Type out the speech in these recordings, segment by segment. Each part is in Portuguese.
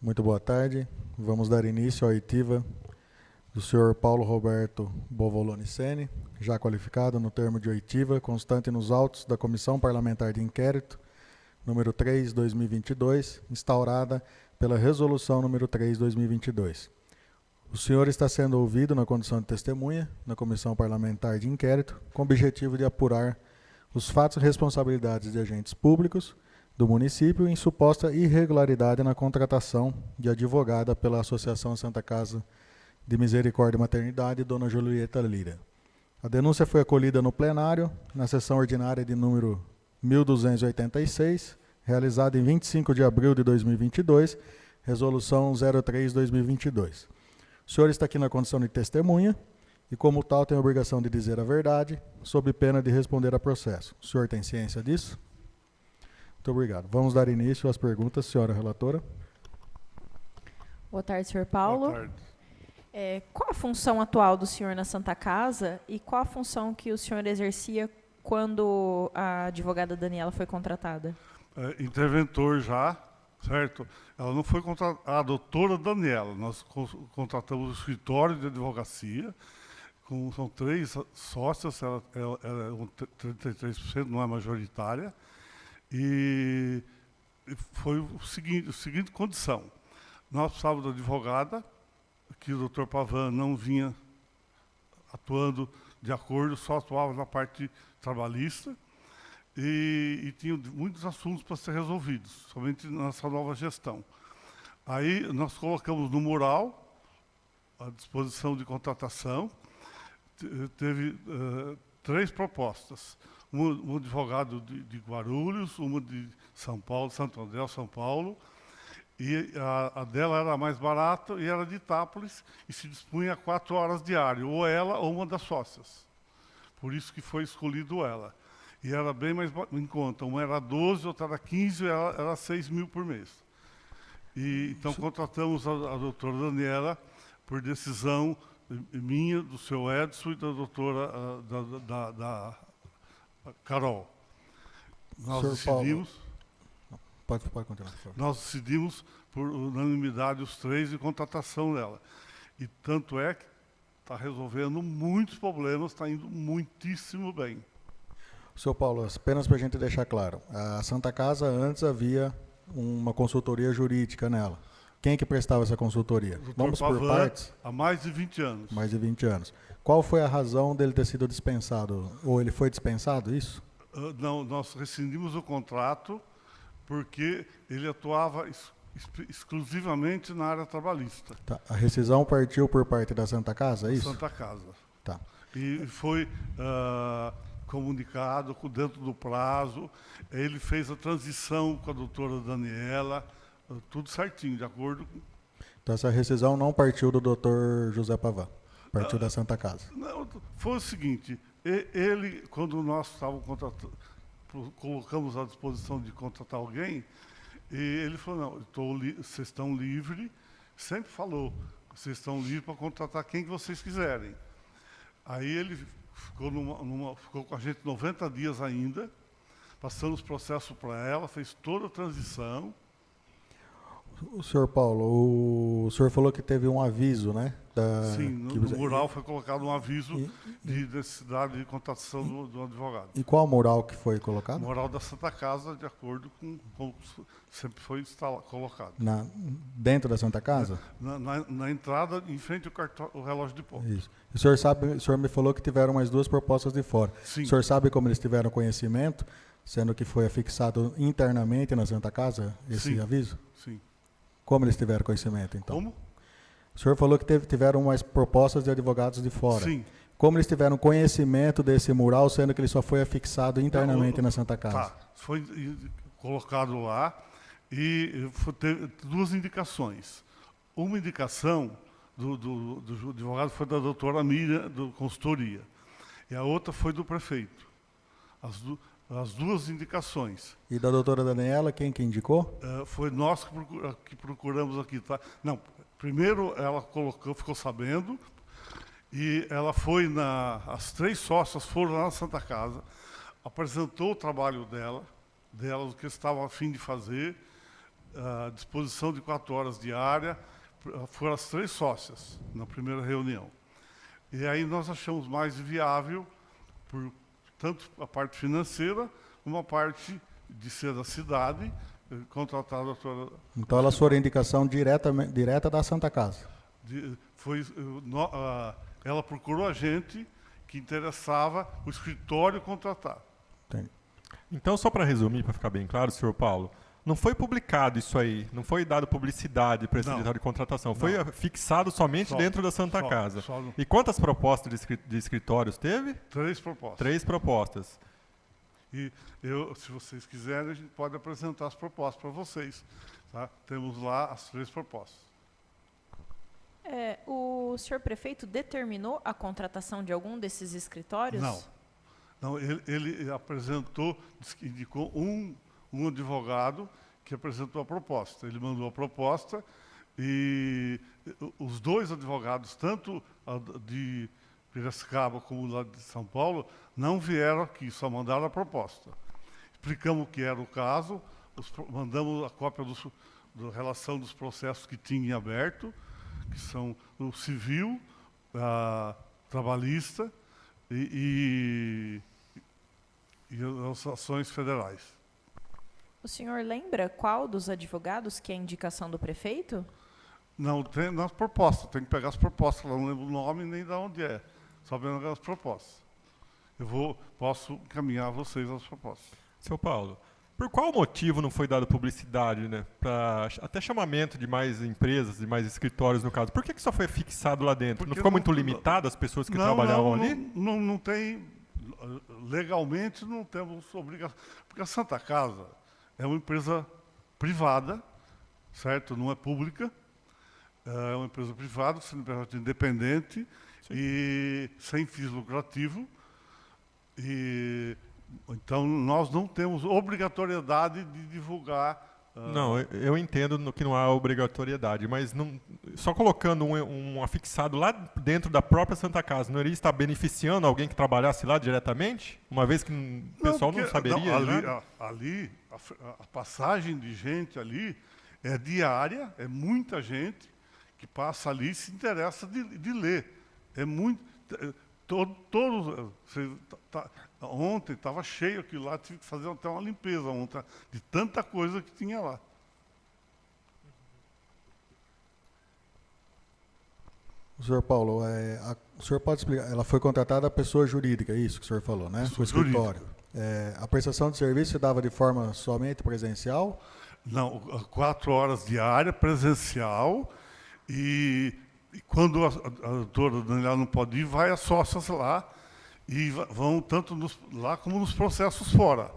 Muito boa tarde. Vamos dar início à oitiva do senhor Paulo Roberto Bovoloni Sene, já qualificado no termo de oitiva, constante nos autos da Comissão Parlamentar de Inquérito, número 3/2022, instaurada pela Resolução número 3/2022. O senhor está sendo ouvido na condição de testemunha na Comissão Parlamentar de Inquérito, com o objetivo de apurar os fatos e responsabilidades de agentes públicos do município em suposta irregularidade na contratação de advogada pela Associação Santa Casa de Misericórdia e Maternidade, Dona Julieta Lira. A denúncia foi acolhida no plenário, na sessão ordinária de número 1286, realizada em 25 de abril de 2022, resolução 03/2022. O senhor está aqui na condição de testemunha e, como tal, tem a obrigação de dizer a verdade, sob pena de responder a processo. O senhor tem ciência disso? Muito obrigado. Vamos dar início às perguntas, senhora relatora. Boa tarde, senhor Paulo. Boa tarde. Qual a função atual do senhor na Santa Casa e qual a função que o senhor exercia quando a advogada Daniela foi contratada? Interventor já, certo? Ela não foi a doutora Daniela. Nós contratamos o escritório de advocacia, são 3 sócias, ela é 33%, não é majoritária. E foi a seguinte condição. Nós precisávamos da advogada, que o doutor Pavan não vinha atuando de acordo, só atuava na parte trabalhista, e tinha muitos assuntos para ser resolvidos, somente nessa nova gestão. Aí nós colocamos no mural à disposição de contratação, teve 3 propostas. Um advogado de Guarulhos, uma de São Paulo, Santo André, São Paulo, e a dela era mais barata e era de Itápolis e se dispunha a 4 horas diárias, ou ela ou uma das sócias. Por isso que foi escolhido ela. E era bem mais em conta, uma era 12, outra era 15, era 6 mil por mês. E, então contratamos a doutora Daniela por decisão minha, do seu Edson e da doutora da Carol. Nós decidimos. Pode continuar, por favor. Nós decidimos por unanimidade os 3 de contratação dela. E tanto é que está resolvendo muitos problemas, está indo muitíssimo bem. Senhor Paulo, apenas para a gente deixar claro, a Santa Casa antes havia uma consultoria jurídica nela. Quem que prestava essa consultoria? Vamos por partes? Há mais de 20 anos. Mais de 20 anos. Qual foi a razão dele ter sido dispensado? Ou ele foi dispensado, isso? Não, nós rescindimos o contrato porque ele atuava exclusivamente na área trabalhista. Tá. A rescisão partiu por parte da Santa Casa, é isso? Santa Casa. Tá. E foi comunicado dentro do prazo. Ele fez a transição com a doutora Daniela, tudo certinho, de acordo com... Então essa rescisão não partiu do doutor José Pavan, partiu da Santa Casa. Não, foi o seguinte, ele, quando nós estávamos colocamos à disposição de contratar alguém, e ele falou, não, vocês estão livres, sempre falou, vocês estão livres para contratar quem que vocês quiserem. Aí ele ficou com a gente 90 dias ainda, passamos o processo para ela, fez toda a transição. O senhor Paulo, o senhor falou que teve um aviso, né? Sim, no mural foi colocado um aviso de necessidade de contratação do advogado. E qual mural que foi colocado? O mural da Santa Casa, de acordo com como sempre foi colocado. Dentro da Santa Casa? Na entrada, em frente ao relógio de ponto. Isso. O senhor me falou que tiveram mais 2 propostas de fora. Sim. O senhor sabe como eles tiveram conhecimento, sendo que foi afixado internamente na Santa Casa esse aviso? Sim. Como eles tiveram conhecimento, então? Como? O senhor falou que tiveram umas propostas de advogados de fora. Sim. Como eles tiveram conhecimento desse mural, sendo que ele só foi afixado internamente na Santa Casa? Tá, foi colocado lá e teve 2 indicações. Uma indicação do advogado foi da doutora Miriam, do consultoria, e a outra foi do prefeito. As 2 indicações. E da doutora Daniela, quem que indicou? Foi nós que procuramos aqui. Tá? Não, primeiro ela ficou sabendo, e ela foi as 3 sócias foram lá na Santa Casa, apresentou o trabalho dela, o que estava a fim de fazer, à disposição de 4 horas diária, foram as 3 sócias na primeira reunião. E aí nós achamos mais viável, por tanto a parte financeira, como a parte de ser da cidade, contratar a doutora... Então elas foram indicação direta da Santa Casa. Ela procurou a gente que interessava o escritório contratar. Entendi. Então, só para resumir, para ficar bem claro, senhor Paulo, não foi publicado isso aí, não foi dado publicidade para esse Não. edital de contratação, Não. foi fixado somente Só- dentro da Santa só- Casa. só no- E quantas propostas de escritórios teve? 3 propostas. 3 propostas. E se vocês quiserem, a gente pode apresentar as propostas para vocês. Tá? Temos lá as 3 propostas. O senhor prefeito determinou a contratação de algum desses escritórios? Não, ele apresentou, indicou um advogado que apresentou a proposta. Ele mandou a proposta e os 2 advogados, tanto a de Piracicaba como lá de São Paulo, não vieram aqui, só mandaram a proposta. Explicamos o que era o caso, mandamos a cópia da relação dos processos que tinha em aberto, que são o civil, a trabalhista e as ações federais. O senhor lembra qual dos advogados que é a indicação do prefeito? Não, tem nas propostas, tem que pegar as propostas, eu não lembro o nome nem de onde é, só pegar as propostas. Posso encaminhar a vocês as propostas. Seu Paulo, por qual motivo não foi dado publicidade, né? Para até chamamento de mais empresas, de mais escritórios no caso. Por que só foi fixado lá dentro? Porque Não ficou muito não- limitado as pessoas que trabalhavam ali? Não tem, legalmente não temos obrigação, porque a Santa Casa é uma empresa privada, certo? Não é pública, é uma empresa privada, sendo empresa independente e sem fins lucrativos. Então, nós não temos obrigatoriedade de divulgar. Não, eu entendo que não há obrigatoriedade, mas só colocando um afixado lá dentro da própria Santa Casa, não iria estar beneficiando alguém que trabalhasse lá diretamente? Uma vez que o pessoal não porque- saberia, ali, né? ali, a passagem de gente ali é diária, é muita gente que passa ali e se interessa de ler. É muito... Ontem estava cheio aquilo lá, tive que fazer até uma limpeza ontem, de tanta coisa que tinha lá. O senhor Paulo, o senhor pode explicar, ela foi contratada a pessoa jurídica, é isso que o senhor falou, né? Pessoa O escritório. A prestação de serviço se dava de forma somente presencial? Não, 4 horas diária, presencial, e quando a doutora Daniela não pode ir, vai as sócias lá, e vão tanto lá como nos processos fora.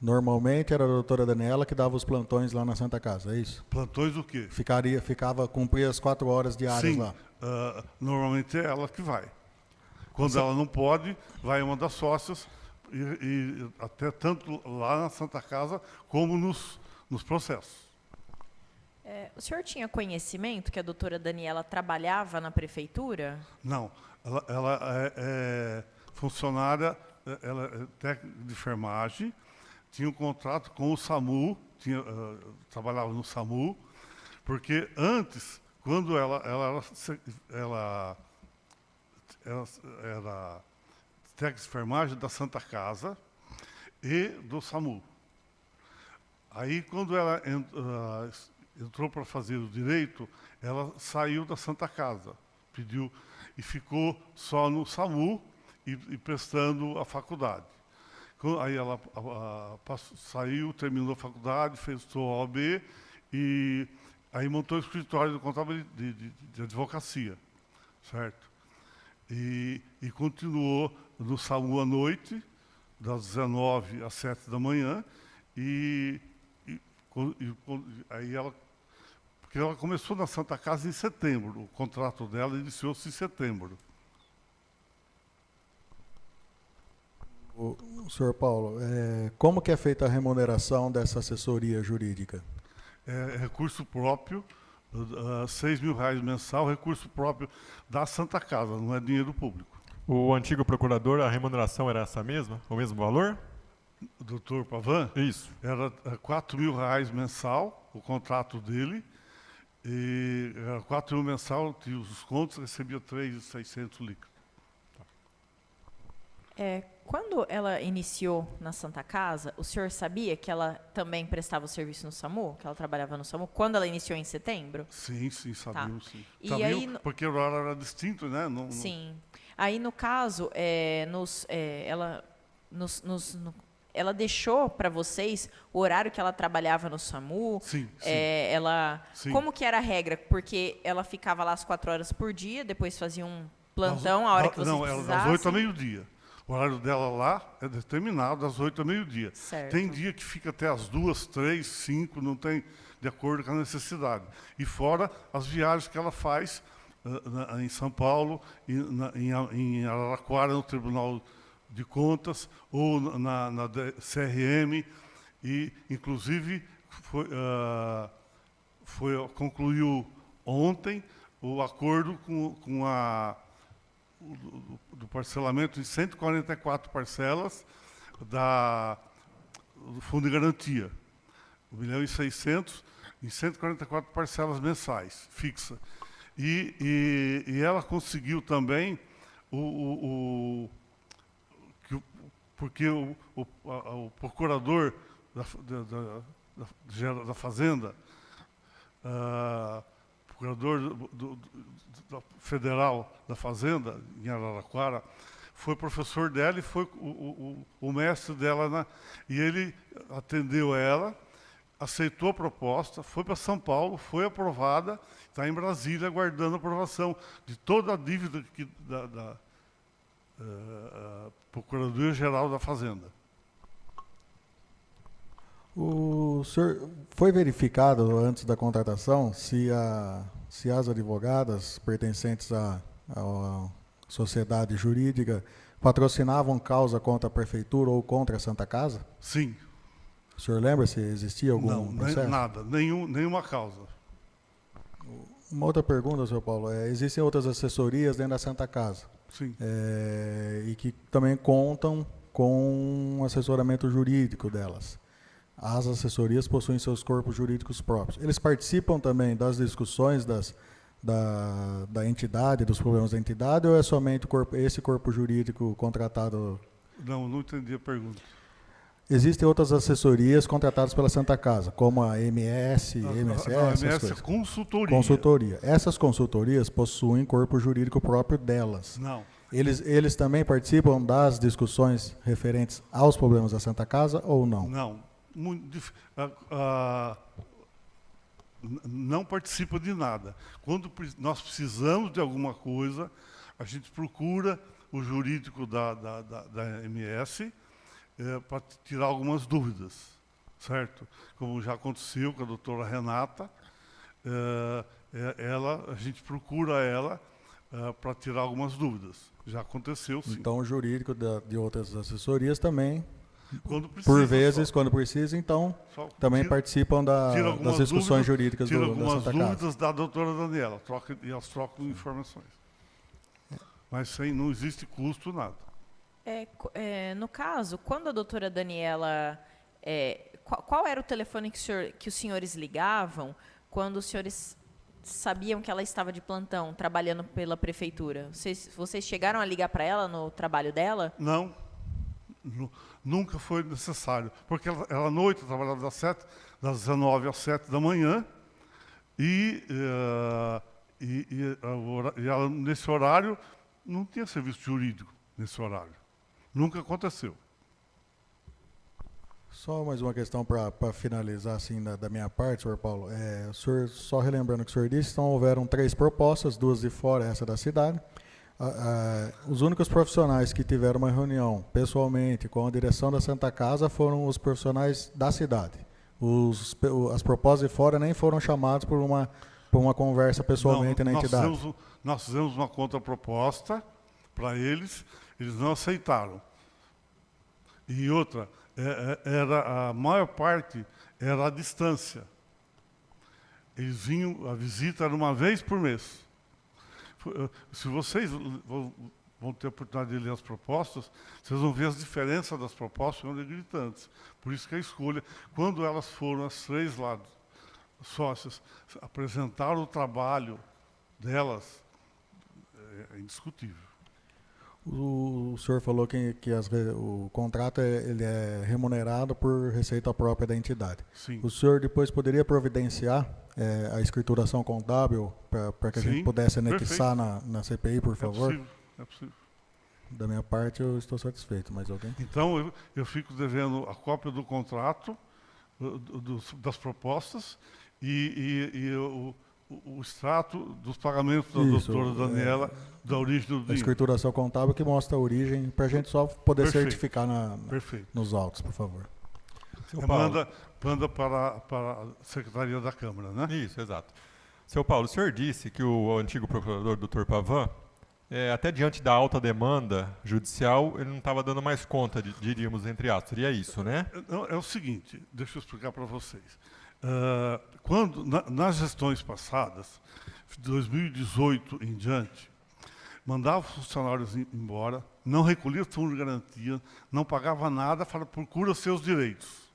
Normalmente era a doutora Daniela que dava os plantões lá na Santa Casa, é isso? Plantões o quê? Cumpria as 4 horas diárias Sim, lá. normalmente é ela que vai. Quando ela não pode, vai uma das sócias, e até tanto lá na Santa Casa, como nos processos. O senhor tinha conhecimento que a doutora Daniela trabalhava na prefeitura? Não, ela é funcionária, ela é técnica de enfermagem, tinha um contrato com o SAMU, trabalhava no SAMU, porque antes, quando ela era técnica de enfermagem da Santa Casa e do SAMU. Aí, quando ela entrou para fazer o direito, ela saiu da Santa Casa, pediu e ficou só no SAMU e prestando a faculdade. Aí ela saiu, terminou a faculdade, fez sua OAB e aí montou o escritório de contabilidade de advocacia, certo? E continuou no SAMU à noite, das 19 às 7 da manhã, aí porque ela começou na Santa Casa em setembro, o contrato dela iniciou-se em setembro. O senhor Paulo, como que é feita a remuneração dessa assessoria jurídica? É recurso próprio, R$6.000 mensal, recurso próprio da Santa Casa, não é dinheiro público. O antigo procurador, a remuneração era essa mesma? O mesmo valor? Dr. Pavan, Isso. era R$ 4.000 mensal, o contrato dele, e era 4.000 mensal, tinha os descontos, recebia 3.600 líquidos. Quando ela iniciou na Santa Casa, o senhor sabia que ela também prestava o serviço no SAMU? Que ela trabalhava no SAMU? Quando ela iniciou em setembro? Sim, sabíamos, sim. E Sabiam, aí, porque o horário era distinto, né? Sim. Aí, no caso, ela deixou para vocês o horário que ela trabalhava no SAMU? Sim, sim. Como que era a regra? Porque ela ficava lá as 4 horas por dia, depois fazia um plantão a hora que vocês Não, era precisassem? das 8 ao meio-dia. O horário dela lá é determinado das 8 ao meio-dia. Certo. Tem dia que fica até as 2, 3, 5, não tem, de acordo com a necessidade. E fora as viagens que ela faz em São Paulo, em Araraquara, no Tribunal de Contas, ou na CRM, e inclusive concluiu ontem o acordo com do parcelamento em 144 parcelas do Fundo de Garantia. 1.600.000 em 144 parcelas mensais, fixa. E ela conseguiu também porque o procurador da Fazenda, procurador federal da Fazenda, em Araraquara, foi professor dela e foi o mestre dela. E ele atendeu ela, aceitou a proposta, foi para São Paulo, foi aprovada, está em Brasília aguardando a aprovação de toda a dívida da Procuradoria-Geral da Fazenda. O senhor foi verificado antes da contratação se as advogadas pertencentes à sociedade jurídica patrocinavam causa contra a prefeitura ou contra a Santa Casa? Sim. O senhor lembra se existia algum processo? Nada, nenhuma causa. Uma outra pergunta, senhor Paulo. Existem outras assessorias dentro da Santa Casa? Sim. E que também contam com o assessoramento jurídico delas. As assessorias possuem seus corpos jurídicos próprios. Eles participam também das discussões da entidade, dos problemas da entidade, ou é somente esse corpo jurídico contratado? Não entendi a pergunta. Existem outras assessorias contratadas pela Santa Casa, como a MS, MSS, essas MS coisas. é Consultoria. Essas consultorias possuem corpo jurídico próprio delas. Não. Eles também participam das discussões referentes aos problemas da Santa Casa ou não? Não. Não participa de nada. Quando nós precisamos de alguma coisa, a gente procura o jurídico da MS para tirar algumas dúvidas, certo? Como já aconteceu com a doutora Renata, a gente procura ela para tirar algumas dúvidas. Já aconteceu, sim. Então, o jurídico de outras assessorias também, quando precisa, por vezes, quando precisa, então, também participam das discussões jurídicas da Santa Casa. Tira algumas dúvidas da doutora Daniela, e elas trocam informações. Mas não existe custo, nada. No caso, quando a doutora Daniela... qual era o telefone que os senhores ligavam quando os senhores sabiam que ela estava de plantão, trabalhando pela prefeitura? Vocês chegaram a ligar para ela no trabalho dela? Não. Nunca foi necessário. Porque ela à noite trabalhava das 19 às 7 da manhã, e ela, nesse horário, não tinha serviço jurídico nesse horário. Nunca aconteceu. Só mais uma questão para finalizar assim da minha parte, senhor Paulo. O senhor, só relembrando o que o senhor disse, então houveram 3 propostas, 2 de fora, essa da cidade. Os únicos profissionais que tiveram uma reunião pessoalmente com a direção da Santa Casa foram os profissionais da cidade. As propostas de fora nem foram chamados por uma conversa pessoalmente na entidade. Nós fizemos uma contraproposta para eles não aceitaram. E outra, a maior parte era à distância. Eles vinham, a visita era uma vez por mês. Se vocês vão ter a oportunidade de ler as propostas, vocês vão ver as diferenças das propostas, são gritantes. Por isso que a escolha, quando elas foram, as 3 lá, sócias, apresentaram o trabalho delas, é indiscutível. O senhor falou que o contrato ele é remunerado por receita própria da entidade. Sim. O senhor depois poderia providenciar a escrituração contábil para que a gente pudesse anexar na CPI, por favor? É possível. Da minha parte, eu estou satisfeito. Mais alguém? Então, eu fico devendo a cópia do contrato, das propostas e o extrato dos pagamentos da doutora Daniela, da origem do dinheiro. A escrituração contábil que mostra a origem, para a gente só poder certificar nos autos, por favor. Manda para a Secretaria da Câmara, né? Isso, exato. Seu Paulo, o senhor disse que o antigo procurador, doutor Pavan, até diante da alta demanda judicial, ele não estava dando mais conta, diríamos, entre aspas. Seria isso, né? É o seguinte, deixa eu explicar para vocês. Nas gestões passadas, de 2018 em diante, mandava funcionários embora, não recolhia fundo de garantia, não pagava nada, procura seus direitos.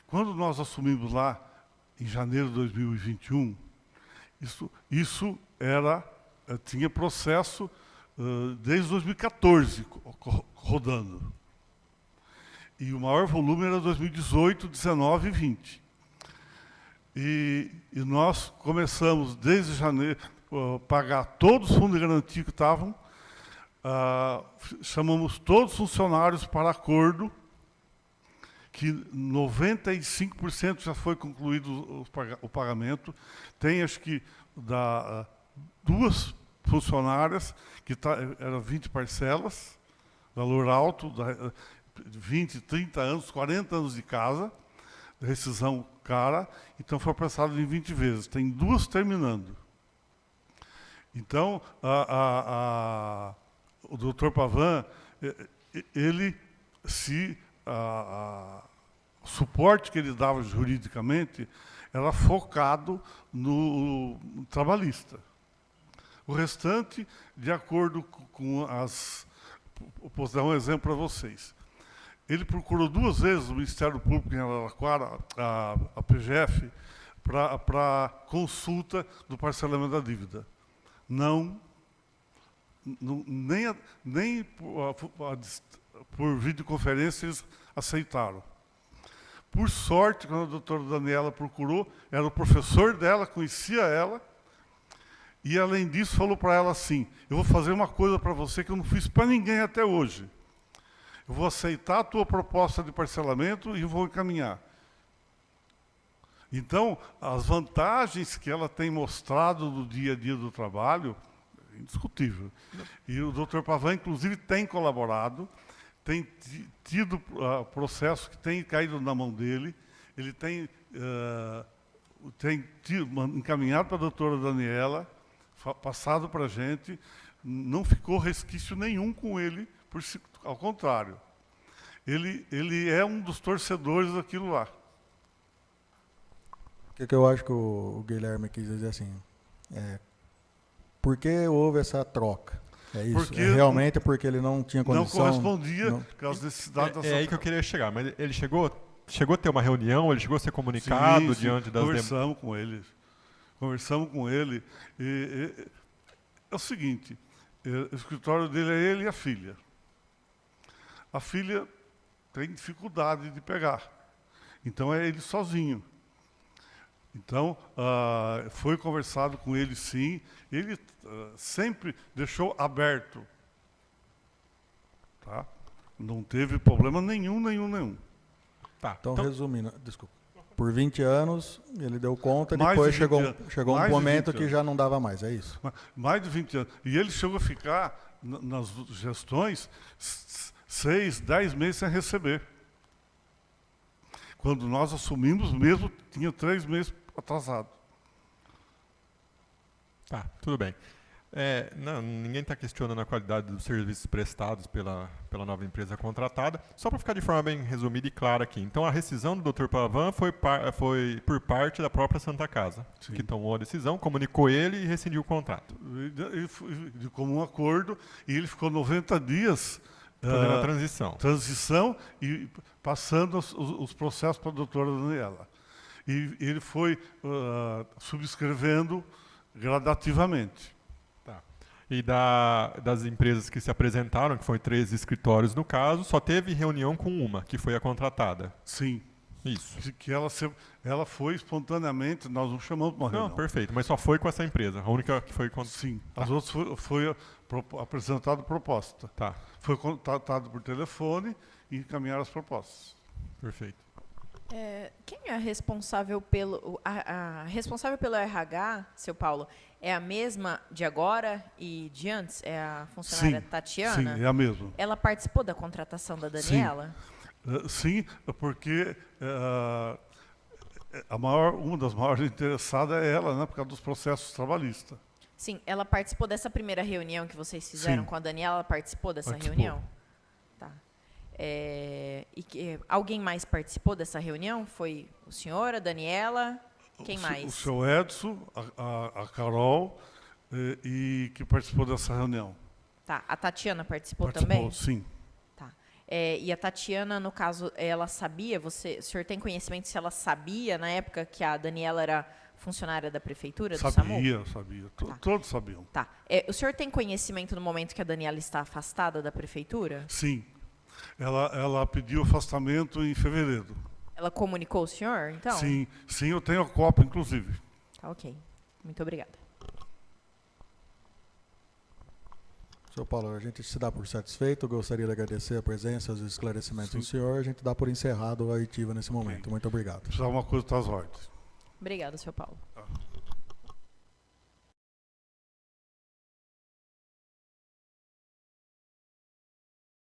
Quando nós assumimos lá, em janeiro de 2021, isso tinha processo desde 2014 rodando. E o maior volume era 2018, 19 e 20. E nós começamos, desde janeiro, a pagar todos os fundos de garantia que estavam, chamamos todos os funcionários para acordo, que 95% já foi concluído o pagamento. Tem, acho que, 2 funcionárias, que eram 20 parcelas, valor alto, 20, 30 anos, 40 anos de casa, rescisão cara, então foi prestado em 20 vezes. Tem 2 terminando. Então, o doutor Pavan, o suporte que ele dava juridicamente era focado no trabalhista. O restante, de acordo com vou dar um exemplo para vocês. Ele procurou 2 vezes o Ministério Público em Araraquara, a PGF, para consulta do parcelamento da dívida. Nem por videoconferência eles aceitaram. Por sorte, quando a doutora Daniela procurou, era o professor dela, conhecia ela, e além disso falou para ela assim: eu vou fazer uma coisa para você que eu não fiz para ninguém até hoje. Eu vou aceitar a tua proposta de parcelamento e vou encaminhar. Então, as vantagens que ela tem mostrado no dia a dia do trabalho, é indiscutível. E o doutor Pavan, inclusive, tem colaborado, tem tido processo que tem caído na mão dele, ele tem encaminhado para a doutora Daniela, passado para a gente, não ficou resquício nenhum com ele, ao contrário. Ele é um dos torcedores daquilo lá. O que eu acho que o Guilherme quis dizer assim, por que houve essa troca? É isso, realmente porque ele não tinha condição... Não correspondia com as necessidades da sociedade. É aí que eu queria chegar, mas ele chegou a ter uma reunião, ele chegou a ser comunicado diante das... Conversamos com ele. É o seguinte, o escritório dele é ele e a filha. A filha tem dificuldade de pegar, então é ele sozinho. Então, foi conversado com ele, sim. Ele sempre deixou aberto. Tá? Não teve problema nenhum. Tá, então, resumindo, desculpa. Por 20 anos, ele deu conta, depois chegou um momento que já não dava mais, é isso? Mais de 20 anos. E ele chegou a ficar, nas gestões, 6, 10 meses sem receber. Quando nós assumimos mesmo, tinha 3 meses atrasado. Tá, tudo bem. Não, ninguém está questionando a qualidade dos serviços prestados pela nova empresa contratada. Só para ficar de forma bem resumida e clara aqui. Então, a rescisão do Dr. Pavan foi por parte da própria Santa Casa, Sim. que tomou a decisão, comunicou ele e rescindiu o contrato. De comum acordo, e ele ficou 90 dias Fazendo a transição e passando os processos para a doutora Daniela. E ele foi subscrevendo gradativamente. Tá. E das empresas que se apresentaram, que foram 3 escritórios no caso, só teve reunião com uma, que foi a contratada. Sim. Isso. Que ela foi espontaneamente, nós não chamamos para uma reunião. Não, perfeito, mas só foi com essa empresa, a única que foi... Sim, Tá. as outras foi apresentada proposta. Tá, Foi contatado por telefone e encaminharam as propostas. perfeito. Quem é responsável pelo... A responsável pelo RH, seu Paulo, é a mesma de agora e de antes? É a funcionária Tatiana? Sim, é a mesma. Ela participou da contratação da Daniela? Sim, porque uma das maiores interessadas é ela, né, por causa dos processos trabalhistas. Sim, ela participou dessa primeira reunião que vocês fizeram Sim. com a Daniela? Ela participou dessa Participou. reunião? Tá. Alguém mais participou dessa reunião? Foi o senhor, a Daniela? Quem mais? O seu Edson, a Carol, e que participou dessa reunião. Tá. A Tatiana participou também? Sim. Tá. E a Tatiana, no caso, ela sabia? O senhor tem conhecimento se ela sabia na época que a Daniela era funcionária da prefeitura do SAMU? Sabia. Tá. Todos sabiam. Tá. O senhor tem conhecimento no momento que a Daniela está afastada da prefeitura? Sim. Ela pediu afastamento em fevereiro. Ela comunicou o senhor, então? Sim, eu tenho a cópia, inclusive. Tá, ok. Muito obrigada. Senhor Paulo, a gente se dá por satisfeito. Gostaria de agradecer a presença e os esclarecimentos do senhor. A gente dá por encerrado a oitiva nesse momento. Muito obrigado. Precisava uma coisa das ordens. Obrigada, seu Paulo. Tá.